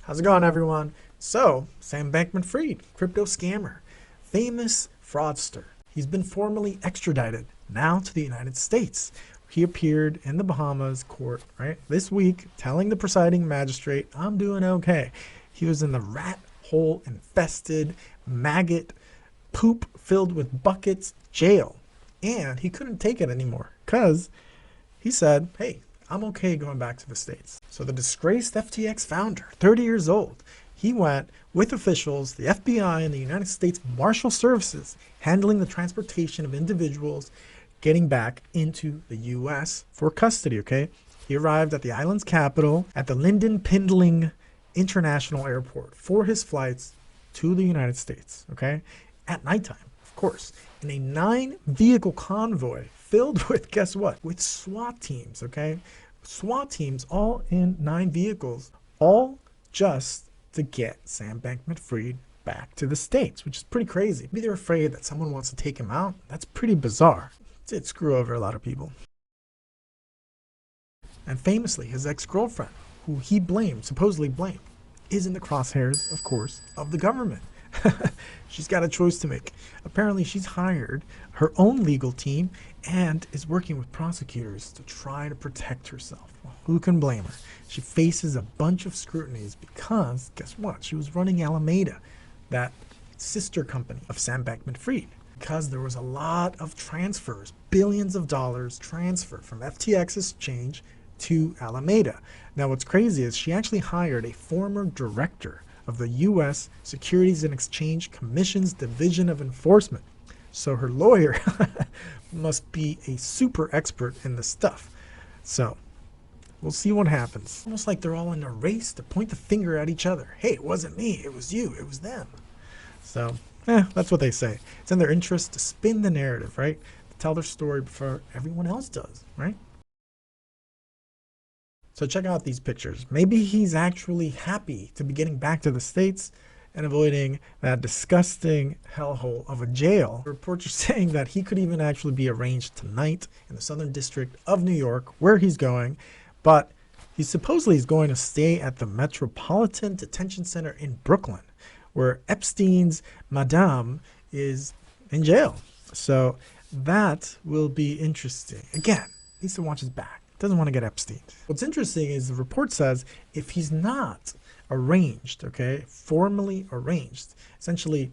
How's it going, everyone? So, Sam Bankman-Fried, crypto scammer, famous fraudster. He's been formally extradited now to the United States. He appeared in the Bahamas court, right, this week, telling the presiding magistrate, I'm doing okay. He was in the rat hole infested, maggot, poop filled with buckets jail. And he couldn't take it anymore because he said, hey, I'm okay going back to the States. So the disgraced FTX founder, 30 years old, he went with officials, the FBI and the United States Marshal Services, handling the transportation of individuals getting back into the US for custody, okay? He arrived at the island's capital at the Linden Pindling International Airport for his flights to the United States, okay? At nighttime, of course, in a 9-vehicle convoy filled with, guess what? With SWAT teams, okay? SWAT teams all in 9 vehicles, all just to get Sam Bankman-Fried back to the States, which is pretty crazy. Maybe they're afraid that someone wants to take him out. That's pretty bizarre. It did screw over a lot of people. And famously, his ex-girlfriend, who he blamed, supposedly blamed, is in the crosshairs, of course, of the government. She's got a choice to make. Apparently, she's hired her own legal team and is working with prosecutors to try to protect herself. Well, who can blame her? She faces a bunch of scrutinies because, guess what? She was running Alameda, that sister company of Sam Bankman-Fried, because there was a lot of transfers, billions of dollars transferred from FTX Exchange to Alameda. Now, what's crazy is she actually hired a former director of the US Securities and Exchange Commission's Division of Enforcement. So her lawyer must be a super expert in this stuff. So we'll see what happens. Almost like they're all in a race to point the finger at each other. Hey, it wasn't me, it was you, it was them. So that's what they say. It's in their interest to spin the narrative, right? To tell their story before everyone else does, right? So check out these pictures. Maybe he's actually happy to be getting back to the States and avoiding that disgusting hellhole of a jail. Reports are saying that he could even actually be arraigned tonight in the Southern District of New York, where he's going. But he supposedly is going to stay at the Metropolitan Detention Center in Brooklyn, where Epstein's madame is in jail. So that will be interesting. Again, needs to watch his back. Doesn't want to get Epstein. What's interesting is the report says if he's not arranged, okay, formally arranged, essentially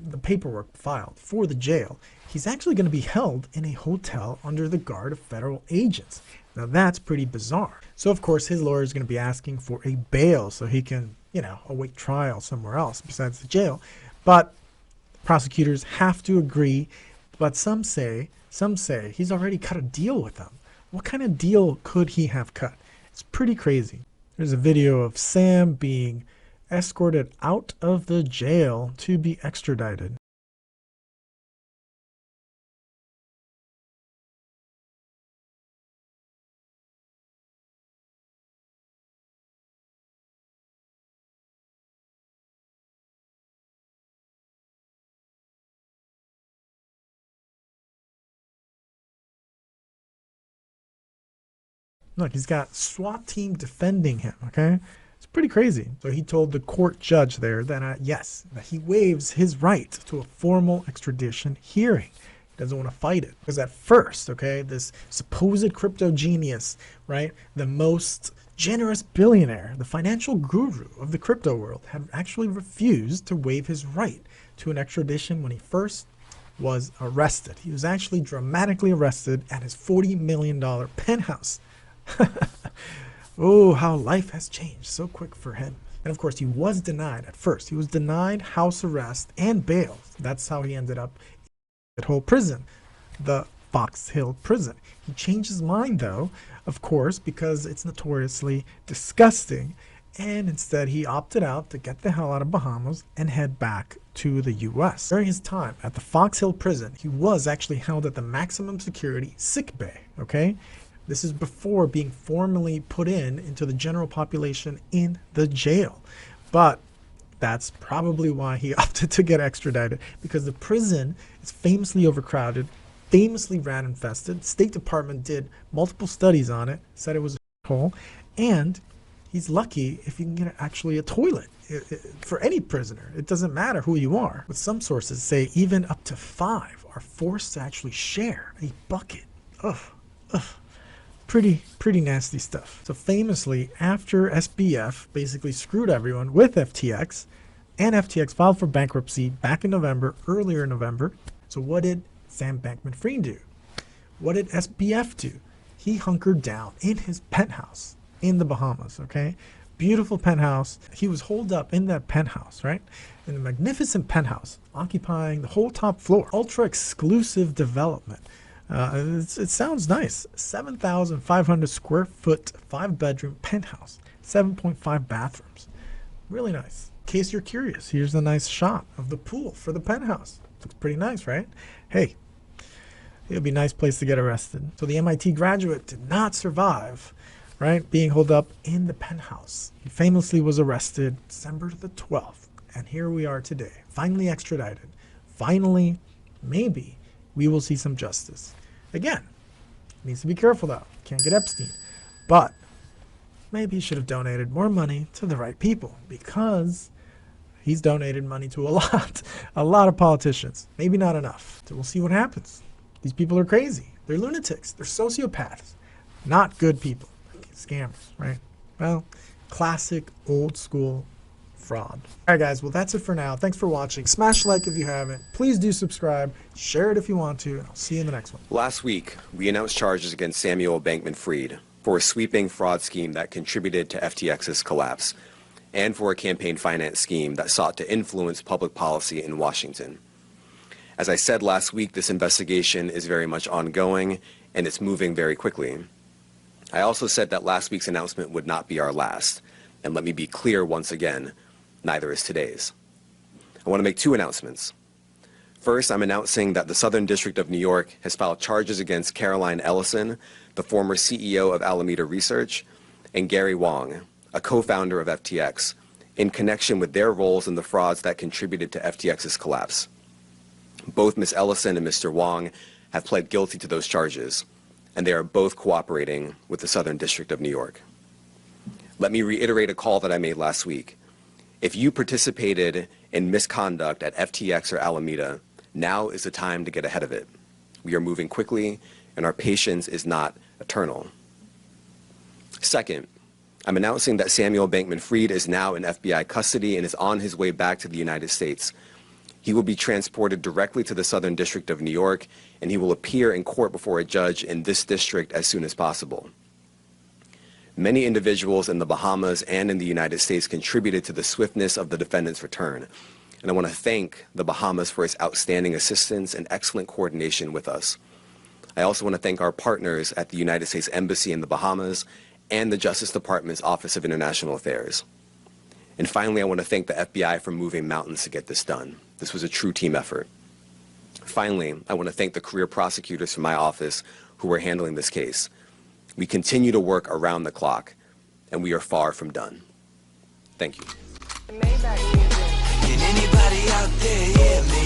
the paperwork filed for the jail, he's actually going to be held in a hotel under the guard of federal agents. Now that's pretty bizarre. So of course his lawyer is going to be asking for a bail so he can, await trial somewhere else besides the jail. But prosecutors have to agree. But some say he's already cut a deal with them. What kind of deal could he have cut? It's pretty crazy. There's a video of Sam being escorted out of the jail to be extradited. Look, he's got SWAT team defending him, okay? It's pretty crazy. So he told the court judge there that, yes, that he waives his right to a formal extradition hearing. He doesn't want to fight it. Because at first, okay, this supposed crypto genius, right, the most generous billionaire, the financial guru of the crypto world, had actually refused to waive his right to an extradition when he first was arrested. He was actually dramatically arrested at his $40 million penthouse. Oh, how life has changed so quick for him. And of course, he was denied at first. He was denied house arrest and bail. That's how he ended up in that whole prison, the Fox Hill prison. He changed his mind, though, of course, because it's notoriously disgusting. And instead, he opted out to get the hell out of Bahamas and head back to the US. During his time at the Fox Hill prison, he was actually held at the maximum security sick bay, okay? This is before being formally put into the general population in the jail. But that's probably why he opted to get extradited, because the prison is famously overcrowded, famously rat infested. State Department did multiple studies on it, said it was a hole, and He's lucky if you can get actually a toilet for any prisoner. It doesn't matter who you are. But some sources say even up to 5 are forced to actually share a bucket. Ugh, ugh. Pretty nasty stuff. So famously, after SBF basically screwed everyone with FTX, and FTX filed for bankruptcy back in November, earlier in November. So what did Sam Bankman-Fried do? What did SBF do? He hunkered down in his penthouse in the Bahamas, okay? Beautiful penthouse. He was holed up in that penthouse, right? In a magnificent penthouse, occupying the whole top floor. Ultra exclusive development. It sounds nice. 7,500 square foot, 5-bedroom penthouse, 7.5 bathrooms. Really nice. In case you're curious, here's a nice shot of the pool for the penthouse. Looks pretty nice, right? Hey, it'll be a nice place to get arrested. So the MIT graduate did not survive, right, being holed up in the penthouse. He famously was arrested December the 12th. And here we are today, finally extradited. Finally, maybe we will see some justice. Again, needs to be careful though. Can't get Epstein. But maybe he should have donated more money to the right people, because he's donated money to a lot of politicians. Maybe not enough. So we'll see what happens. These people are crazy. They're lunatics. They're sociopaths. Not good people. Scammers, right? Well, classic old school fraud. All right, guys. Well, that's it for now. Thanks for watching. Smash like if you haven't. Please do subscribe. Share it if you want to. And I'll see you in the next one. Last week, we announced charges against Samuel Bankman-Fried for a sweeping fraud scheme that contributed to FTX's collapse, and for a campaign finance scheme that sought to influence public policy in Washington. As I said last week, this investigation is very much ongoing, and it's moving very quickly. I also said that last week's announcement would not be our last, and let me be clear once again, neither is today's. I want to make 2 announcements. First, I'm announcing that the Southern District of New York has filed charges against Caroline Ellison, the former CEO of Alameda Research, and Gary Wang, a co-founder of FTX, in connection with their roles in the frauds that contributed to FTX's collapse. Both Ms. Ellison and Mr. Wang have pled guilty to those charges, and they are both cooperating with the Southern District of New York. Let me reiterate a call that I made last week. If you participated in misconduct at FTX or Alameda, now is the time to get ahead of it. We are moving quickly, and our patience is not eternal. Second, I'm announcing that Samuel Bankman-Fried is now in FBI custody and is on his way back to the United States. He will be transported directly to the Southern District of New York, and he will appear in court before a judge in this district as soon as possible. Many individuals in the Bahamas and in the United States contributed to the swiftness of the defendant's return, and I want to thank the Bahamas for its outstanding assistance and excellent coordination with us. I also want to thank our partners at the United States Embassy in the Bahamas and the Justice Department's Office of International Affairs. And finally, I want to thank the FBI for moving mountains to get this done. This was a true team effort. Finally, I want to thank the career prosecutors from my office who are handling this case. We continue to work around the clock, and we are far from done. Thank you. Can anybody out there hear me?